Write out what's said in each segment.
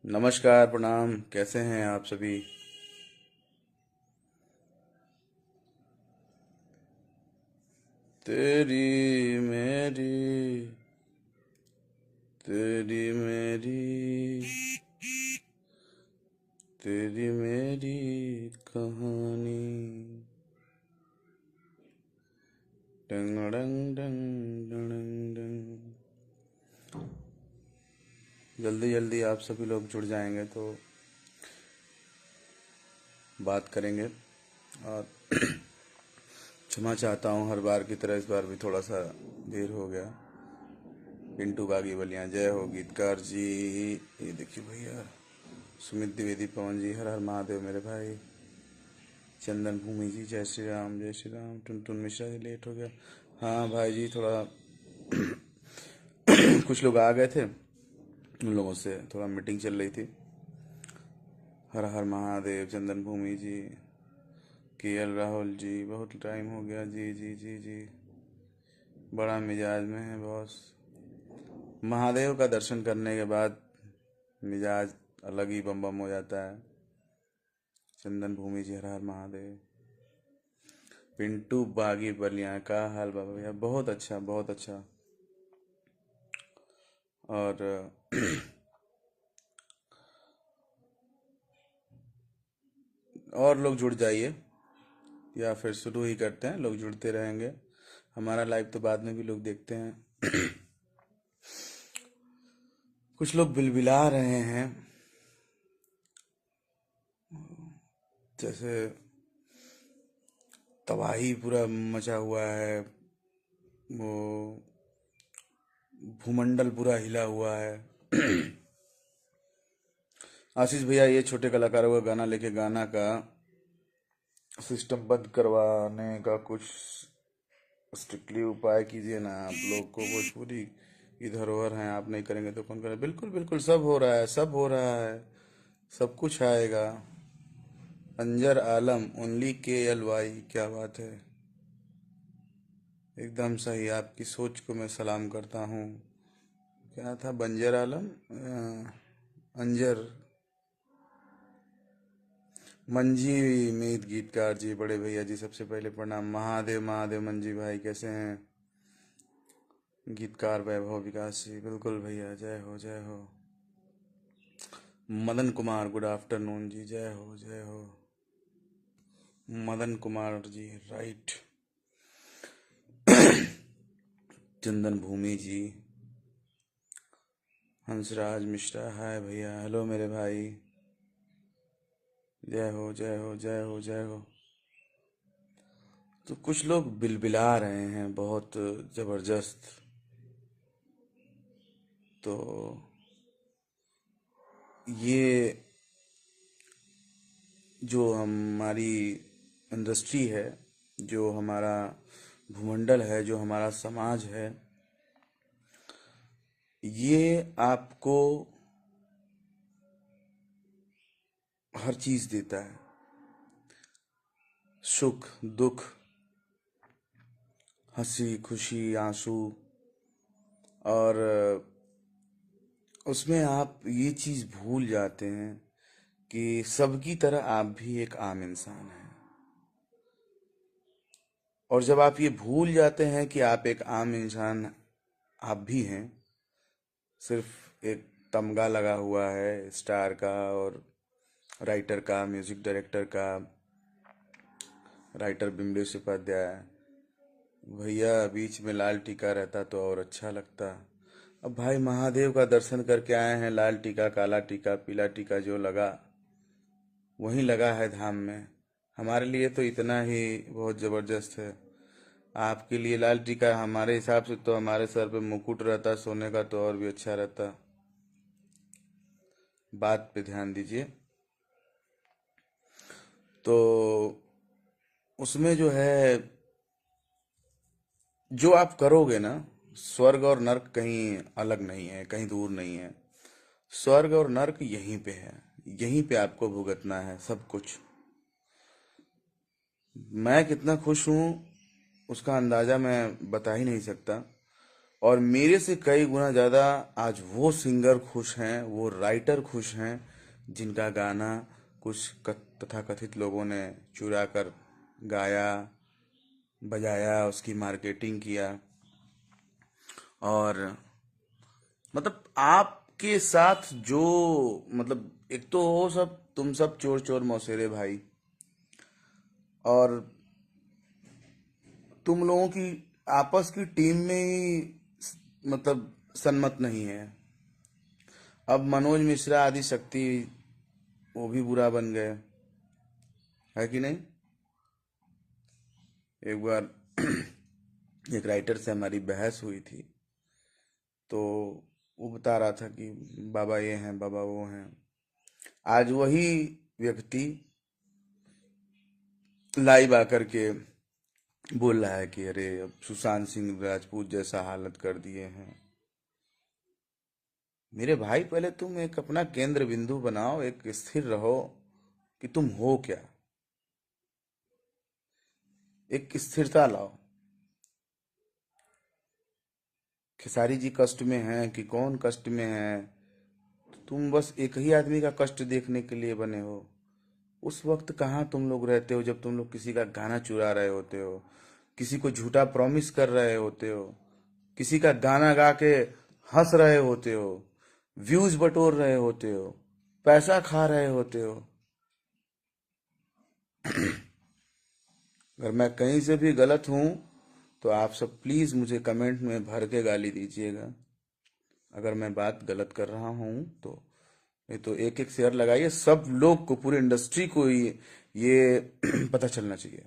नमस्कार, प्रणाम। कैसे हैं आप सभी? तेरी मेरी तेरी मेरी तेरी मेरी कहानी। डंग डंग डंग डंग डंग। जल्दी जल्दी आप सभी लोग जुड़ जाएंगे तो बात करेंगे। और क्षमा चाहता हूँ, हर बार की तरह इस बार भी थोड़ा सा देर हो गया। पिंटू बागी बलियाँ जय हो, गीतकार जी। ये देखिए भैया, सुमित द्विवेदी, पवन जी, हर हर महादेव मेरे भाई। चंदन भूमि जी जय श्री राम, जय श्री राम। टुनटुन मिश्रा जी लेट हो गया। हाँ भाई जी, थोड़ा कुछ लोग आ गए थे, उन लोगों से थोड़ा मीटिंग चल रही थी। हर हर महादेव। चंदन भूमि जी, केएल राहुल जी, बहुत टाइम हो गया जी जी जी जी। बड़ा मिजाज में है बॉस। महादेव का दर्शन करने के बाद मिजाज अलग ही बम बम हो जाता है। चंदन भूमि जी, हर हर महादेव। पिंटू बागी बलिया का हाल बाबा भैया? बहुत अच्छा, बहुत अच्छा। और और लोग जुड़ जाइए, या फिर शुरू ही करते हैं। लोग जुड़ते रहेंगे, हमारा लाइव तो बाद में भी लोग देखते हैं। कुछ लोग बिलबिला रहे हैं, जैसे तबाही पूरा मचा हुआ है, वो भूमंडल पूरा हिला हुआ है। आशीष भैया, ये छोटे कलाकारों का गाना लेके गाना का सिस्टम बंद करवाने का कुछ स्ट्रिक्टली उपाय कीजिए ना। आप लोग को भोजपुरी की धरोहर हैं, आप नहीं करेंगे तो कौन करें? बिल्कुल बिल्कुल, सब हो रहा है, सब हो रहा है, सब कुछ आएगा। अंजर आलम, ओनली KLY, क्या बात है। एकदम सही, आपकी सोच को मैं सलाम करता हूँ। क्या था? बंजर आलम, अंजर मंजी मीत, गीतकार जी, बड़े भैया जी, सबसे पहले प्रणाम। महादेव महादेव मंजी भाई, कैसे हैं? गीतकार वैभव विकास जी, बिल्कुल भैया, जय हो जय हो। मदन कुमार, गुड आफ्टरनून जी, जय हो जय हो। मदन कुमार जी, राइट। चंदन भूमि जी, हंसराज मिश्रा, हाय भैया, हेलो मेरे भाई, जय हो जय हो जय हो जय हो। तो कुछ लोग बिलबिला रहे हैं बहुत जबरदस्त। तो ये जो हमारी इंडस्ट्री है, जो हमारा भूमंडल है, जो हमारा समाज है, ये आपको हर चीज देता है। सुख दुख, हंसी खुशी, आंसू। और उसमें आप ये चीज भूल जाते हैं कि सबकी तरह आप भी एक आम इंसान हैं। और जब आप ये भूल जाते हैं कि आप एक आम इंसान आप भी हैं, सिर्फ एक तमगा लगा हुआ है स्टार का और राइटर का, म्यूजिक डायरेक्टर का, राइटर बिम्बेश उपाध्याय, भैया बीच में लाल टीका रहता तो और अच्छा लगता। अब भाई महादेव का दर्शन करके आए हैं, लाल टीका, काला टीका, पीला टीका जो लगा वहीं लगा है धाम में। हमारे लिए तो इतना ही बहुत जबरदस्त है। आपके लिए लाल टीका, हमारे हिसाब से तो हमारे सर पे मुकुट रहता सोने का तो और भी अच्छा रहता। बात पे ध्यान दीजिए। तो उसमें जो है, जो आप करोगे ना, स्वर्ग और नर्क कहीं अलग नहीं है, कहीं दूर नहीं है। स्वर्ग और नर्क यहीं पे है, यहीं पे आपको भुगतना है सब कुछ। मैं कितना खुश हूँ उसका अंदाजा मैं बता ही नहीं सकता। और मेरे से कई गुना ज़्यादा आज वो सिंगर खुश हैं, वो राइटर खुश हैं जिनका गाना कुछ तथाकथित लोगों ने चुरा कर गाया, बजाया, उसकी मार्केटिंग किया। और मतलब आपके साथ जो, मतलब एक तो हो सब, तुम सब चोर चोर मौसेरे भाई, और तुम लोगों की आपस की टीम में ही मतलब सन्मत नहीं है। अब मनोज मिश्रा आदि शक्ति वो भी बुरा बन गए, है कि नहीं? एक बार एक राइटर से हमारी बहस हुई थी, तो वो बता रहा था कि बाबा ये हैं, बाबा वो हैं। आज वही व्यक्ति लाइव आकर के बोल रहा है कि अरे अब सुशांत सिंह राजपूत जैसा हालत कर दिए हैं। मेरे भाई, पहले तुम एक अपना केंद्र बिंदु बनाओ, एक स्थिर रहो कि तुम हो क्या, एक स्थिरता लाओ। खेसारी जी कष्ट में हैं कि कौन कष्ट में है, तुम बस एक ही आदमी का कष्ट देखने के लिए बने हो। उस वक्त कहाँ तुम लोग रहते हो जब तुम लोग किसी का गाना चुरा रहे होते हो, किसी को झूठा प्रॉमिस कर रहे होते हो, किसी का गाना गा के हंस रहे होते हो, व्यूज बटोर रहे होते हो, पैसा खा रहे होते हो। अगर मैं कहीं से भी गलत हूं तो आप सब प्लीज मुझे कमेंट में भर के गाली दीजिएगा। अगर मैं बात गलत कर रहा हूं तो नहीं तो एक एक शेयर लगाइए, सब लोग को, पूरी इंडस्ट्री को ये पता चलना चाहिए।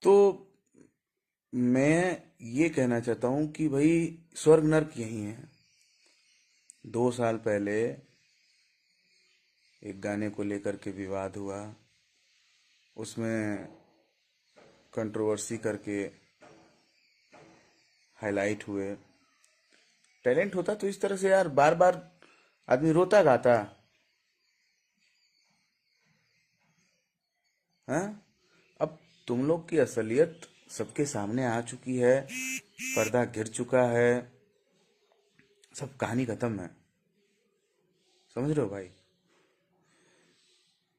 तो मैं ये कहना चाहता हूं कि भाई स्वर्ग नर्क यही है। 2 साल पहले एक गाने को लेकर के विवाद हुआ, उसमें कंट्रोवर्सी करके हाईलाइट हुए। टैलेंट होता तो इस तरह से यार बार बार आदमी रोता गाता है। अब तुम लोग की असलियत सबके सामने आ चुकी है, पर्दा गिर चुका है, सब कहानी खत्म है। समझ रहे हो भाई?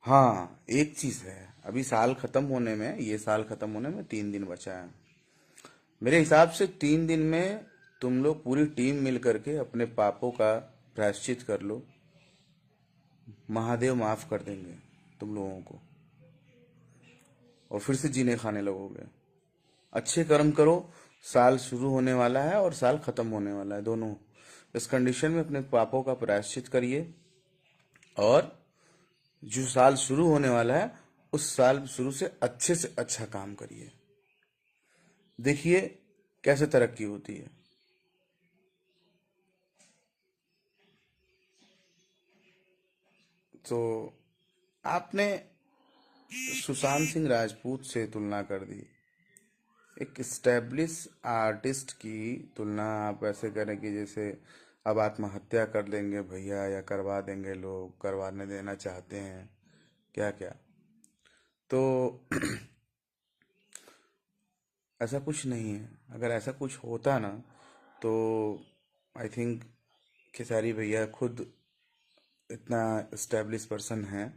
हाँ, एक चीज है, अभी साल खत्म होने में, ये साल खत्म होने में 3 दिन बचा है। मेरे हिसाब से 3 दिन में तुम लोग पूरी टीम मिल करके अपने पापों का प्रायश्चित कर लो, महादेव माफ कर देंगे तुम लोगों को, और फिर से जीने खाने लगोगे। अच्छे कर्म करो, साल शुरू होने वाला है और साल खत्म होने वाला है, दोनों। इस कंडीशन में अपने पापों का प्रायश्चित करिए, और जो साल शुरू होने वाला है उस साल शुरू से अच्छा काम करिए। देखिए कैसे तरक्की होती है। तो आपने सुशांत सिंह राजपूत से तुलना कर दी, एक स्टैब्लिश आर्टिस्ट की तुलना आप ऐसे करें कि जैसे अब आत्महत्या कर लेंगे भैया, या करवा देंगे, लोग करवाने देना चाहते हैं क्या क्या। तो ऐसा कुछ नहीं है। अगर ऐसा कुछ होता ना तो आई थिंक खेसारी भैया खुद इतना स्टैब्लिश पर्सन है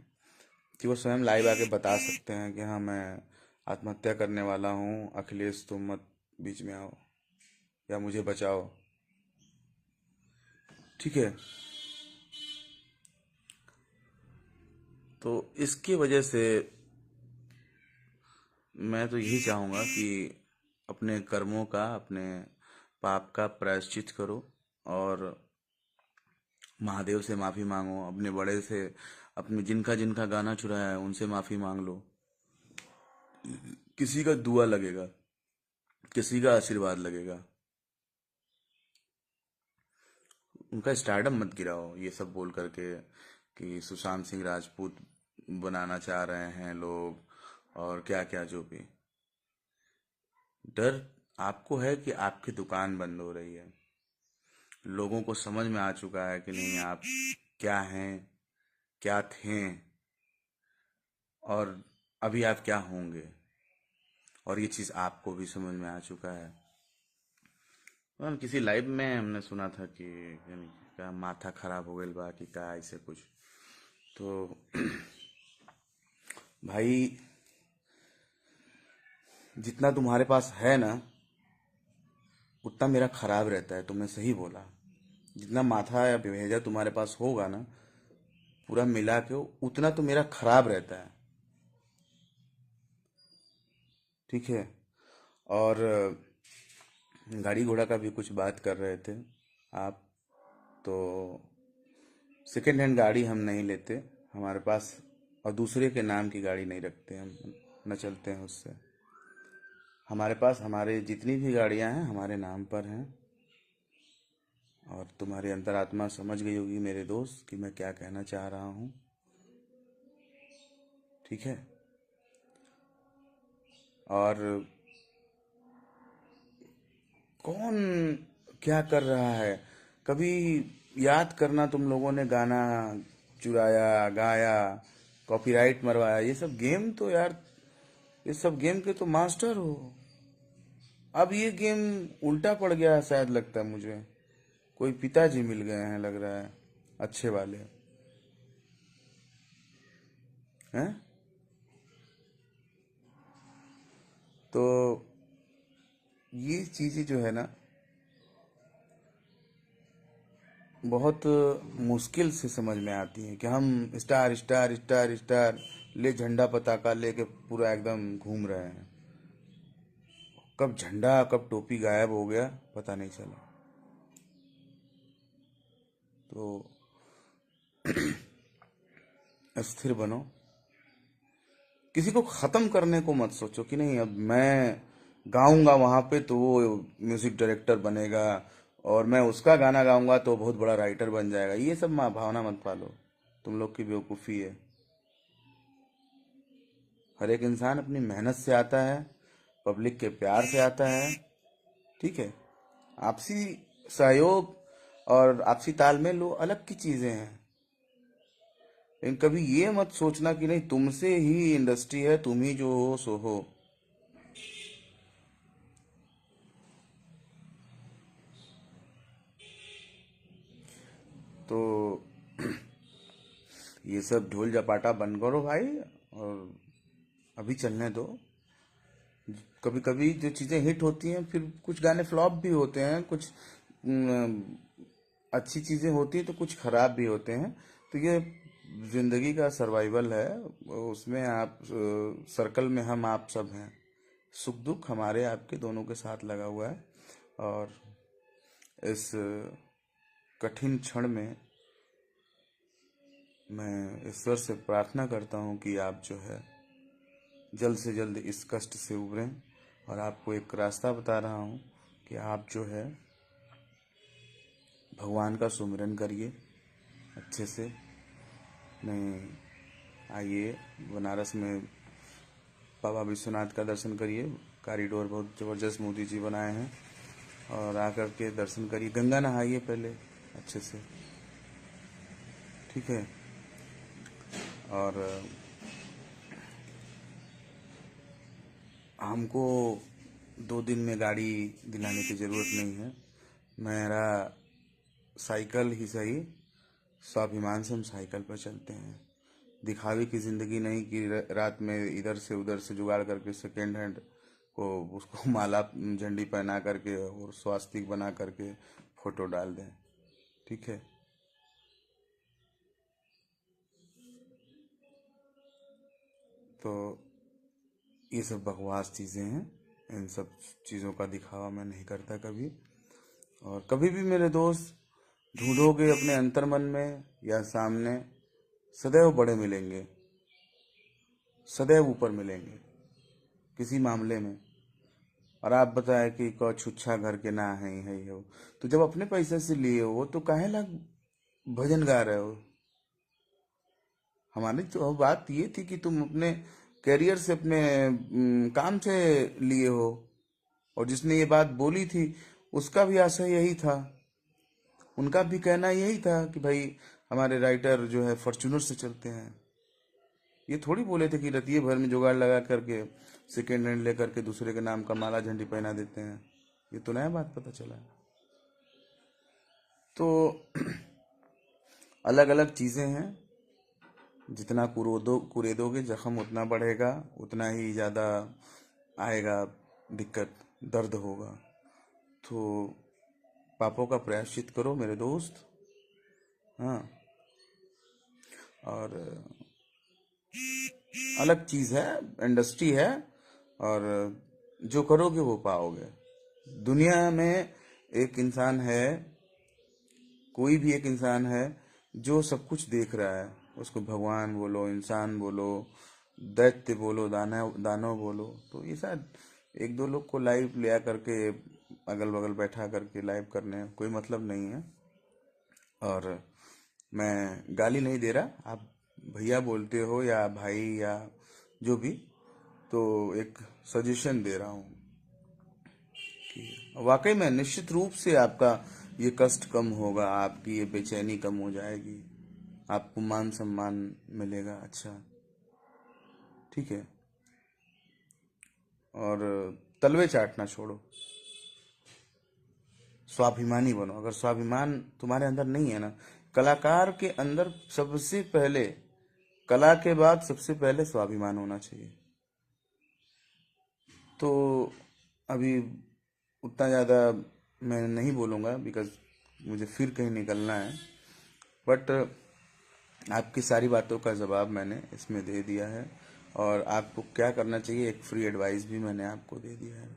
कि वो स्वयं लाइव आके बता सकते हैं कि हाँ मैं आत्महत्या करने वाला हूँ, अखिलेश तुम मत बीच में आओ या मुझे बचाओ। ठीक है? तो इसकी वजह से मैं तो यही चाहूँगा कि अपने कर्मों का, अपने पाप का प्रायश्चित करो, और महादेव से माफ़ी मांगो, अपने बड़े से, अपने जिनका जिनका गाना चुराया है उनसे माफ़ी मांग लो। किसी का दुआ लगेगा, किसी का आशीर्वाद लगेगा। उनका स्टारडम मत गिराओ ये सब बोल करके कि सुशांत सिंह राजपूत बनाना चाह रहे हैं लोग, और क्या क्या जो भी। डर आपको है कि आपकी दुकान बंद हो रही है, लोगों को समझ में आ चुका है कि नहीं आप क्या हैं, क्या थे, और अभी आप क्या होंगे। और ये चीज़ आपको भी समझ में आ चुका है। और किसी लाइव में हमने सुना था कि यानी क्या माथा खराब हो गई बा कि का ऐसे कुछ। तो भाई, जितना तुम्हारे पास है ना उतना मेरा खराब रहता है, तुमने सही बोला। जितना माथा या भेजा तुम्हारे पास होगा ना पूरा मिला के उतना तो मेरा खराब रहता है। ठीक है। और गाड़ी घोड़ा का भी कुछ बात कर रहे थे आप। तो सेकेंड हैंड गाड़ी हम नहीं लेते हमारे पास, और दूसरे के नाम की गाड़ी नहीं रखते हम, न चलते हैं उससे। हमारे पास हमारे जितनी भी गाड़ियां हैं हमारे नाम पर हैं। और तुम्हारी अंतरात्मा समझ गई होगी मेरे दोस्त कि मैं क्या कहना चाह रहा हूँ। ठीक है। और कौन क्या कर रहा है, कभी याद करना तुम लोगों ने गाना चुराया गाया, कॉपीराइट मरवाया, ये सब गेम तो यार, ये सब गेम के तो मास्टर हो। अब ये गेम उल्टा पड़ गया है शायद, लगता है मुझे कोई पिताजी मिल गए हैं लग रहा है, अच्छे वाले हैं। तो ये चीजें जो है ना बहुत मुश्किल से समझ में आती हैं कि हम स्टार स्टार स्टार स्टार ले झंडा पताका लेके पूरा एकदम घूम रहे हैं। कब झंडा कब टोपी गायब हो गया पता नहीं चला। तो स्थिर बनो, किसी को खत्म करने को मत सोचो कि नहीं अब मैं गाऊंगा वहां पे तो वो म्यूजिक डायरेक्टर बनेगा, और मैं उसका गाना गाऊंगा तो बहुत बड़ा राइटर बन जाएगा। ये सब भावना मत पालो, तुम लोग की बेवकूफ़ी है। हर एक इंसान अपनी मेहनत से आता है, पब्लिक के प्यार से आता है। ठीक है। आपसी सहयोग और आपसी तालमेल वो अलग की चीजें हैं। लेकिन कभी ये मत सोचना कि नहीं तुमसे ही इंडस्ट्री है, तुम ही जो हो सो हो। तो ये सब ढोल जपाटा बंद करो भाई, और अभी चलने दो। कभी कभी जो चीजें हिट होती हैं फिर कुछ गाने फ्लॉप भी होते हैं, कुछ अच्छी चीजें होती हैं तो कुछ खराब भी होते हैं। तो ये जिंदगी का सर्वाइवल है, उसमें आप सर्कल में हम आप सब हैं। सुख दुख हमारे आपके दोनों के साथ लगा हुआ है। और इस कठिन क्षण में मैं ईश्वर से प्रार्थना करता हूँ कि आप जो है जल्द से जल्द इस कष्ट से उबरें। और आपको एक रास्ता बता रहा हूँ कि आप जो है भगवान का सुमिरन करिए अच्छे से। नहीं, आइए बनारस में बाबा विश्वनाथ का दर्शन करिए, कॉरिडोर बहुत ज़बरदस्त मोदी जी बनाए हैं। और आकर के दर्शन करिए, गंगा नहाइए पहले अच्छे से। ठीक है। और हमको 2 दिन में गाड़ी दिलाने की ज़रूरत नहीं है। मेरा साइकिल ही सही, स्वाभिमान से हम साइकिल पर चलते हैं। दिखावे की ज़िंदगी नहीं कि रात में इधर से उधर से जुगाड़ करके सेकेंड हैंड को उसको माला झंडी पहना करके और स्वास्तिक बना करके फोटो डाल दें। ठीक है। तो ये सब बकवास चीज़ें हैं, इन सब चीज़ों का दिखावा मैं नहीं करता कभी। और कभी भी मेरे दोस्त ढूंढोगे अपने अंतर्मन में या सामने, सदैव बड़े मिलेंगे, सदैव ऊपर मिलेंगे किसी मामले में। और आप बताए कि को छुच्छा घर के ना है ही हो, तो जब अपने पैसे से लिए हो तो काहे ला भजन गा रहे हो। हमारी तो बात ये थी कि तुम अपने कैरियर से अपने काम से लिए हो। और जिसने ये बात बोली थी उसका भी आशय यही था, उनका भी कहना यही था कि भाई हमारे राइटर जो है फॉर्च्यूनर से चलते हैं। ये थोड़ी बोले थे कि रतिये भर में जुगाड़ लगा करके सेकेंड हैंड लेकर के दूसरे के नाम का माला झंडी पहना देते हैं। ये तो नया बात पता चला है। तो अलग अलग चीज़ें हैं। जितना कुरेदोगे जख्म उतना बढ़ेगा, उतना ही ज़्यादा आएगा दिक्कत, दर्द होगा। तो पापों का प्रायश्चित करो मेरे दोस्त। हाँ। और अलग चीज़ है, इंडस्ट्री है, और जो करोगे वो पाओगे। दुनिया में एक इंसान है, कोई भी एक इंसान है जो सब कुछ देख रहा है। उसको भगवान बोलो, इंसान बोलो, दैत्य बोलो, दानव दानव बोलो, तो ये शायद एक दो लोग को लाइव ले करके अगल बगल बैठा करके लाइव करने कोई मतलब नहीं है। और मैं गाली नहीं दे रहा, आप भैया बोलते हो या भाई या जो भी, तो एक सजेशन दे रहा हूँ कि वाकई में निश्चित रूप से आपका ये कष्ट कम होगा, आपकी ये बेचैनी कम हो जाएगी, आपको मान सम्मान मिलेगा। अच्छा, ठीक है। और तलवे चाटना छोड़ो, स्वाभिमानी बनो। अगर स्वाभिमान तुम्हारे अंदर नहीं है ना, कलाकार के अंदर सबसे पहले, कला के बाद सबसे पहले स्वाभिमान होना चाहिए। तो अभी उतना ज़्यादा मैं नहीं बोलूँगा, बिकॉज मुझे फिर कहीं निकलना है। बट आपकी सारी बातों का जवाब मैंने इसमें दे दिया है, और आपको क्या करना चाहिए एक फ्री एडवाइस भी मैंने आपको दे दिया है।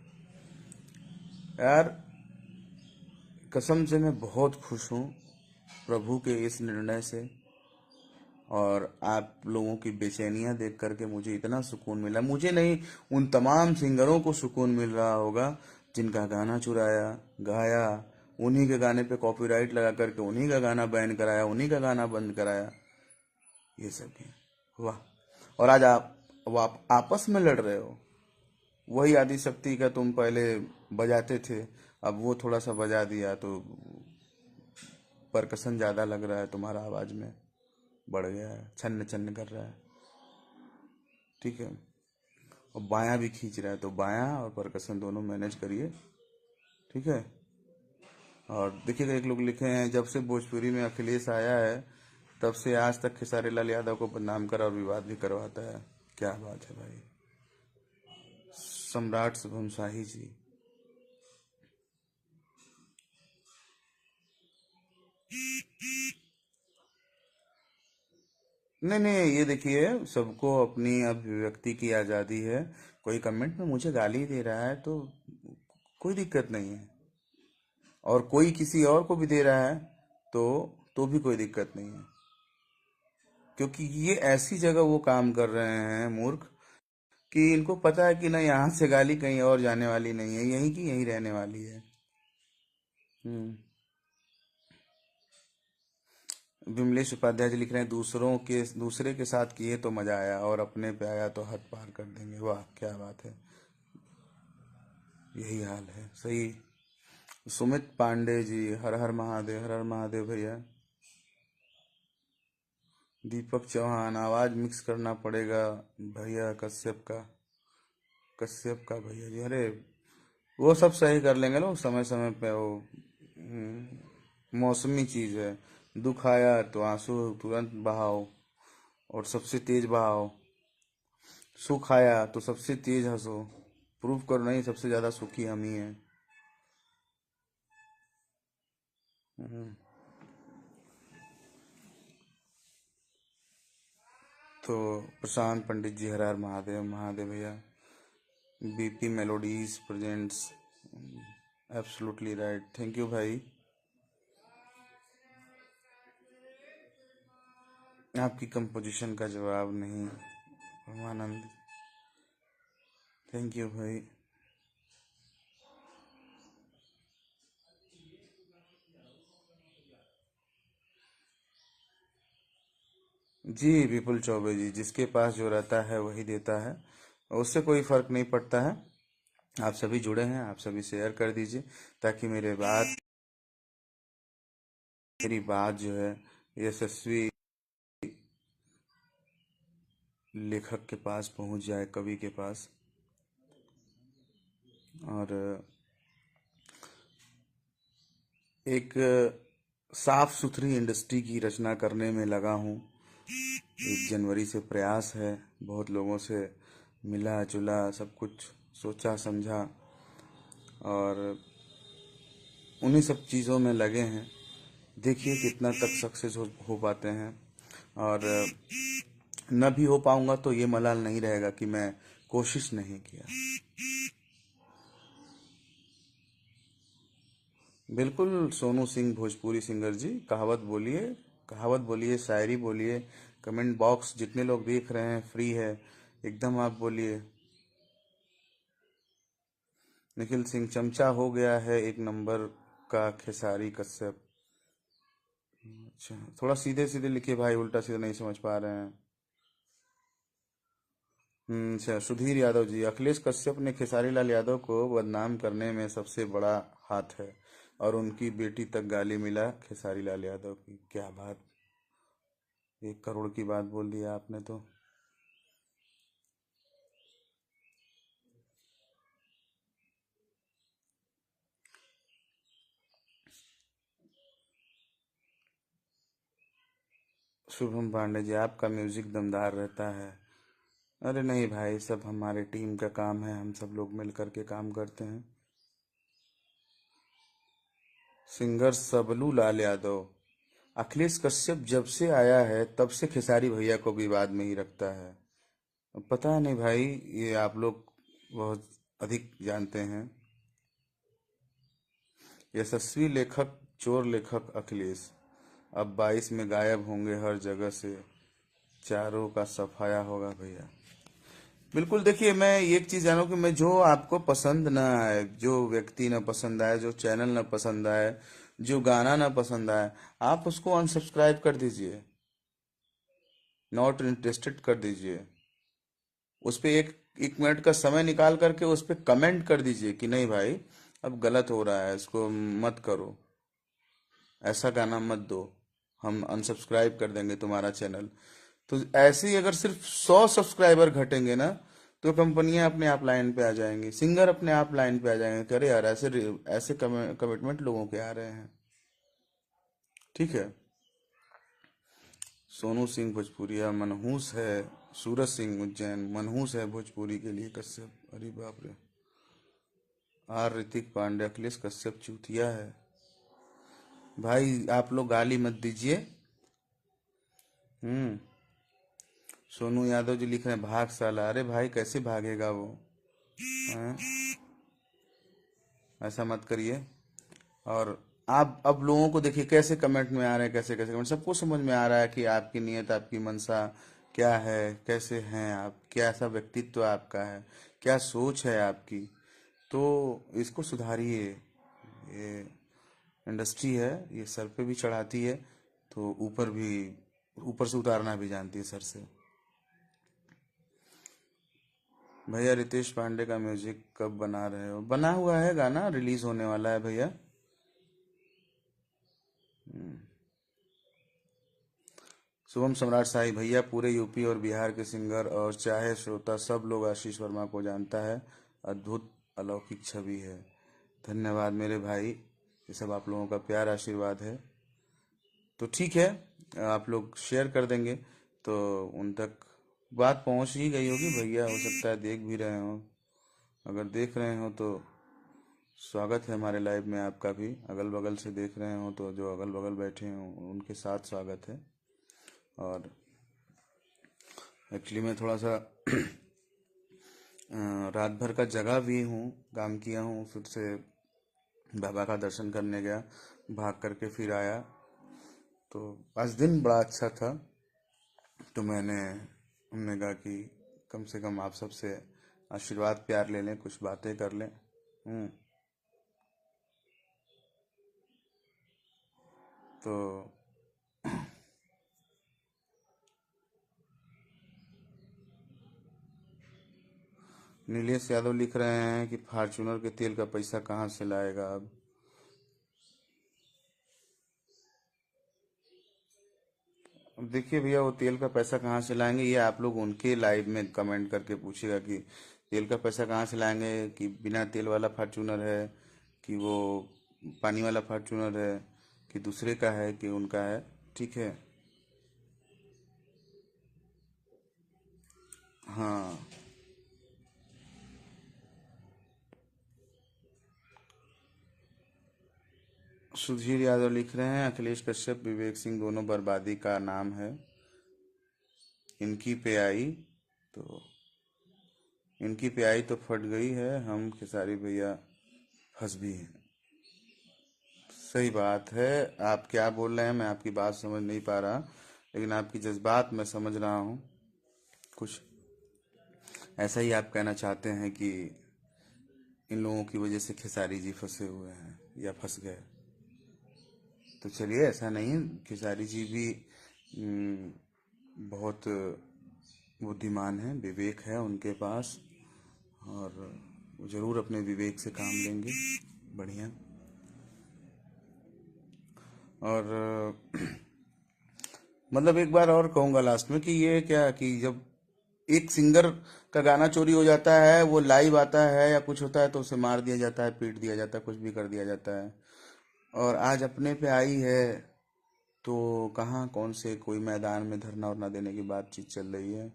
यार कसम से मैं बहुत खुश हूँ प्रभु के इस निर्णय से, और आप लोगों की बेचैनियां देख करके मुझे इतना सुकून मिला। मुझे नहीं, उन तमाम सिंगरों को सुकून मिल रहा होगा जिनका गाना चुराया, गाया, उन्हीं के गाने पे कॉपीराइट लगा करके उन्हीं का गाना बैन कराया, उन्हीं का गाना बंद कराया। ये सब है, वाह। और आज आप आपस में लड़ रहे हो। वही आदि शक्ति का तुम पहले बजाते थे, अब वो थोड़ा सा बजा दिया तो परकसन ज्यादा लग रहा है तुम्हारा, आवाज में बढ़ गया है, छन्न छन्न कर रहा है। ठीक है। और बायां भी खींच रहा है, तो बायां और परकसन दोनों मैनेज करिए। ठीक है। और देखिएगा, एक लोग लिखे हैं जब से भोजपुरी में अखिलेश आया है तब से आज तक खेसारी लाल यादव को बदनाम कर और विवाद भी करवाता है। क्या बात है भाई। सम्राट शुभम शाही जी, नहीं नहीं, ये देखिए, सबको अपनी अभिव्यक्ति की आज़ादी है। कोई कमेंट में मुझे गाली दे रहा है तो कोई दिक्कत नहीं है, और कोई किसी और को भी दे रहा है तो भी कोई दिक्कत नहीं है। क्योंकि ये ऐसी जगह वो काम कर रहे हैं मूर्ख, कि इनको पता है कि ना यहाँ से गाली कहीं और जाने वाली नहीं है, यहीं की यहीं रहने वाली है। हम्म। विमलेश उपाध्याय जी लिख रहे हैं, दूसरे के साथ किए तो मजा आया, और अपने पे आया तो हद पार कर देंगे। वाह क्या बात है, यही हाल है, सही। सुमित पांडे जी, हर हर महादेव, हर हर महादेव भैया। दीपक चौहान, आवाज मिक्स करना पड़ेगा भैया, कश्यप का भैया जी। अरे वो सब सही कर लेंगे लोग समय समय पे। वो मौसमी चीज है। दुख आया तो आंसू तुरंत बहाओ, और सबसे तेज बहाओ। सुख आया तो सबसे तेज हंसो। प्रूफ करो नहीं, सबसे ज्यादा सुखी हम ही हैं। हम्म। तो प्रशांत पंडित जी, हर हर महादेव, महादेव भैया। BP melodies presents, absolutely right, thank you भाई। आपकी कंपोजिशन का जवाब नहीं, परमानंद, थैंक यू भाई। जी विपुल चौबे जी, जिसके पास जो रहता है वही देता है, उससे कोई फर्क नहीं पड़ता है। आप सभी जुड़े हैं, आप सभी शेयर कर दीजिए, ताकि मेरी बात जो है यशस्वी लेखक के पास पहुंच जाए, कवि के पास। और एक साफ सुथरी इंडस्ट्री की रचना करने में लगा हूँ। 1 जनवरी से प्रयास है, बहुत लोगों से मिला जुला, सब कुछ सोचा समझा और उन्हीं सब चीज़ों में लगे हैं। देखिए कितना तक सक्सेस हो पाते हैं। और न भी हो पाऊंगा तो ये मलाल नहीं रहेगा कि मैं कोशिश नहीं किया। बिल्कुल सोनू सिंह भोजपुरी सिंगर जी, कहावत बोलिए, कहावत बोलिए, शायरी बोलिए। कमेंट बॉक्स जितने लोग देख रहे हैं फ्री है, एकदम आप बोलिए। निखिल सिंह चमचा हो गया है 1 नंबर का खेसारी कश्यप। अच्छा, थोड़ा सीधे सीधे लिखिए भाई, उल्टा सीधा नहीं समझ पा रहे हैं। अच्छा, सुधीर यादव जी, अखिलेश कश्यप ने खेसारी लाल यादव को बदनाम करने में सबसे बड़ा हाथ है और उनकी बेटी तक गाली मिला खेसारी लाल यादव की। क्या बात, 1 करोड़ की बात बोल दिया आपने तो। शुभम पांडे जी, आपका म्यूजिक दमदार रहता है। अरे नहीं भाई, सब हमारे टीम का काम है, हम सब लोग मिल करके काम करते हैं। सिंगर सबलू लाल यादव, अखिलेश कश्यप जब से आया है तब से खेसारी भैया को विवाद में ही रखता है। पता नहीं भाई, ये आप लोग बहुत अधिक जानते हैं। यशस्वी लेखक चोर लेखक अखिलेश अब 22 में गायब होंगे हर जगह से, चारों का सफाया होगा भैया। बिल्कुल, देखिए मैं एक चीज जानू कि मैं जो आपको पसंद ना आए, जो व्यक्ति ना पसंद आए, जो चैनल ना पसंद आए, जो गाना ना पसंद आए, आप उसको अनसब्सक्राइब कर दीजिए, नॉट इंटरेस्टेड कर दीजिए। उस पे एक 1 मिनट का समय निकाल करके उस पे कमेंट कर दीजिए कि नहीं भाई, अब गलत हो रहा है, इसको मत करो, ऐसा गाना मत दो, हम अनसब्सक्राइब कर देंगे तुम्हारा चैनल। तो ऐसे ही अगर सिर्फ 100 सब्सक्राइबर घटेंगे ना, तो कंपनियां अपने आप लाइन पे आ जाएंगी, सिंगर अपने आप लाइन पे आ जाएंगे कि अरे यार, ऐसे ऐसे कमिटमेंट लोगों के आ रहे हैं। ठीक है। सोनू सिंह भोजपुरिया मनहूस है, सूरज सिंह उज्जैन मनहूस है भोजपुरी के लिए कश्यप, अरे बाप रे। आर ऋतिक पांडे, अखिलेश कश्यप चूतिया है। भाई आप लोग गाली मत दीजिए। हम्म। सोनू यादव जी लिख रहे हैं भाग साला, अरे भाई कैसे भागेगा वो, हैं? ऐसा मत करिए। और आप अब लोगों को देखिए कैसे कमेंट में आ रहे हैं, कैसे कैसे कमेंट, सबको समझ में आ रहा है कि आपकी नीयत, आपकी मंशा क्या है, कैसे हैं आप, क्या ऐसा व्यक्तित्व आपका है, क्या सोच है आपकी। तो इसको सुधारिए। ये इंडस्ट्री है, ये सर पे भी चढ़ाती है तो ऊपर भी, ऊपर से उतारना भी जानती है सर से। भैया रितेश पांडे का म्यूजिक कब बना रहे हो? बना हुआ है, गाना रिलीज होने वाला है भैया। शुभम सम्राट साई, भैया पूरे यूपी और बिहार के सिंगर और चाहे श्रोता सब लोग आशीष वर्मा को जानता है, अद्भुत अलौकिक छवि है। धन्यवाद मेरे भाई, ये सब आप लोगों का प्यार आशीर्वाद है। तो ठीक है, आप लोग शेयर कर देंगे तो उन तक बात पहुंच ही गई होगी भैया, हो सकता है देख भी रहे हो। अगर देख रहे हो तो स्वागत है हमारे लाइव में आपका भी। अगल बगल से देख रहे हो तो जो अगल बगल बैठे हों उनके साथ स्वागत है। और एक्चुअली मैं थोड़ा सा रात भर का जगा भी हूँ, काम किया हूँ, फिर से बाबा का दर्शन करने गया, भाग करके फिर आया। तो आज दिन बड़ा अच्छा था। तो हमने कहा कि कम से कम आप सबसे आशीर्वाद प्यार ले लें, कुछ बातें कर लें। तो नीलेश यादव लिख रहे हैं कि फॉर्चूनर के तेल का पैसा कहाँ से लाएगा अब देखिए भैया, वो तेल का पैसा कहाँ से लाएंगे ये आप लोग उनके लाइव में कमेंट करके पूछिएगा कि तेल का पैसा कहाँ से लाएंगे कि बिना तेल वाला फॉर्चूनर है, कि वो पानी वाला फॉर्चूनर है, कि दूसरे का है, कि उनका है। ठीक है। हाँ। सुधीर यादव लिख रहे हैं, अखिलेश कश्यप विवेक सिंह दोनों बर्बादी का नाम है। इनकी पे आई तो इनकी पे आई तो फट गई है, हम खेसारी भैया फंस भी हैं। सही बात है। आप क्या बोल रहे हैं मैं आपकी बात समझ नहीं पा रहा, लेकिन आपकी जज्बात मैं समझ रहा हूँ। कुछ ऐसा ही आप कहना चाहते हैं कि इन लोगों की वजह से खेसारी जी फंसे हुए हैं या फंस गए। तो चलिए, ऐसा नहीं, खेसारी जी भी बहुत बुद्धिमान है, विवेक है उनके पास, और वो जरूर अपने विवेक से काम लेंगे। बढ़िया। और मतलब एक बार और कहूंगा लास्ट में कि ये क्या कि जब एक सिंगर का गाना चोरी हो जाता है, वो लाइव आता है या कुछ होता है, तो उसे मार दिया जाता है, पीट दिया जाता है, कुछ भी कर दिया जाता है। और आज अपने पे आई है तो कहाँ कौन से कोई मैदान में धरना उरना देने की बातचीत चल रही है।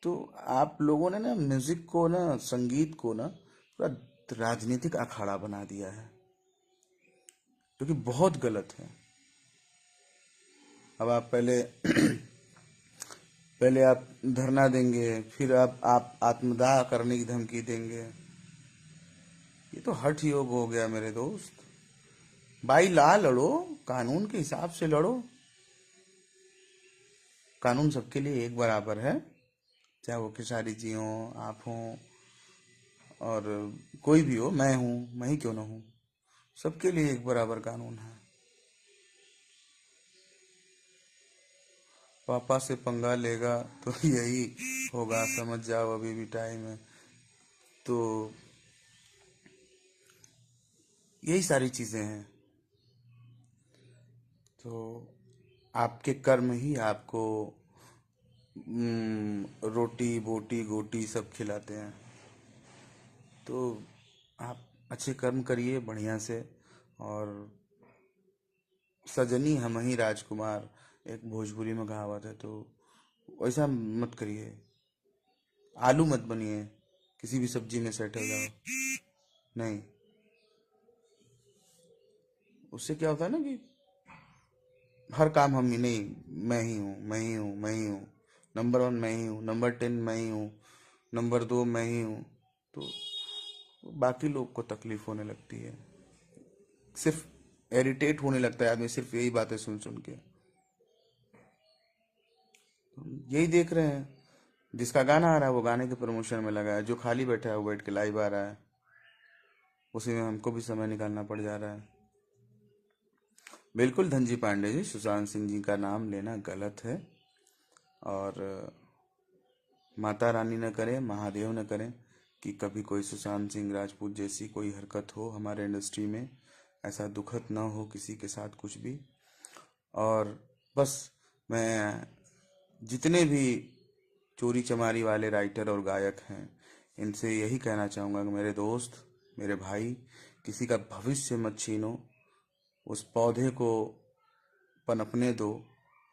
तो आप लोगों ने ना म्यूजिक को ना, संगीत को ना पूरा राजनीतिक अखाड़ा बना दिया है, जो कि बहुत गलत है। अब आप पहले पहले आप धरना देंगे, फिर आप आत्मदाह करने की धमकी देंगे। ये तो हठ योग हो गया मेरे दोस्त। भाई ला लड़ो, कानून के हिसाब से लड़ो। कानून सबके लिए एक बराबर है, चाहे वो खेसारी जी हो, आप हो, और कोई भी हो, मैं हूं, मैं ही क्यों ना हूं। सबके लिए एक बराबर कानून है। पापा से पंगा लेगा तो यही होगा, समझ जाओ, अभी भी टाइम है। तो यही सारी चीजें हैं। तो आपके कर्म ही आपको रोटी बोटी गोटी सब खिलाते हैं। तो आप अच्छे कर्म करिए बढ़िया से। और सजनी हम ही राजकुमार, एक भोजपुरी में कहावत है, तो वैसा मत करिए। आलू मत बनिए, किसी भी सब्जी में सेट हो जाओ। नहीं, उससे क्या होता है ना कि हर काम हम ही नहीं, मैं ही हूँ, मैं ही हूँ, मैं ही हूँ, नंबर 1 मैं ही हूँ, नंबर 10 मैं ही हूँ, नंबर 2 मैं ही हूँ। तो बाकी लोग को तकलीफ होने लगती है, सिर्फ इरिटेट होने लगता है आदमी सिर्फ यही बातें सुन सुन के। यही देख रहे हैं, जिसका गाना आ रहा है वो गाने के प्रमोशन में लगा है, जो खाली बैठा है वो बैठ के लाइव आ रहा है, उसी में हमको भी समय निकालना पड़ जा रहा है। बिल्कुल धनजी पांडे जी, सुशांत सिंह जी का नाम लेना गलत है। और माता रानी न करे, महादेव न करें कि कभी कोई सुशांत सिंह राजपूत जैसी कोई हरकत हो हमारे इंडस्ट्री में। ऐसा दुखद ना हो किसी के साथ कुछ भी। और बस मैं जितने भी चोरी चमारी वाले राइटर और गायक हैं, इनसे यही कहना चाहूँगा कि मेरे दोस्त, मेरे भाई, किसी का भविष्य मत छीनो। उस पौधे को पनपने दो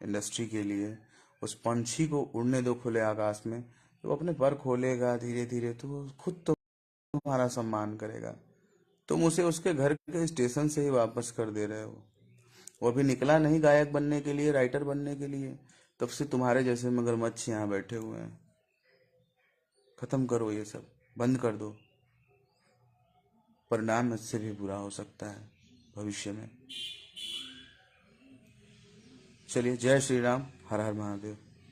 इंडस्ट्री के लिए। उस पंछी को उड़ने दो खुले आकाश में। तो वो अपने पर खोलेगा धीरे धीरे, तो वो खुद तो तुम्हारा सम्मान करेगा। तुम उसे उसके घर के स्टेशन से ही वापस कर दे रहे हो। वो अभी निकला नहीं गायक बनने के लिए, राइटर बनने के लिए, तब से तुम्हारे जैसे मगरमच्छ यहाँ बैठे हुए हैं। खत्म करो ये सब, बंद कर दो। परिणाम इससे भी बुरा हो सकता है भविष्य में। चलिए, जय श्री राम, हर हर महादेव।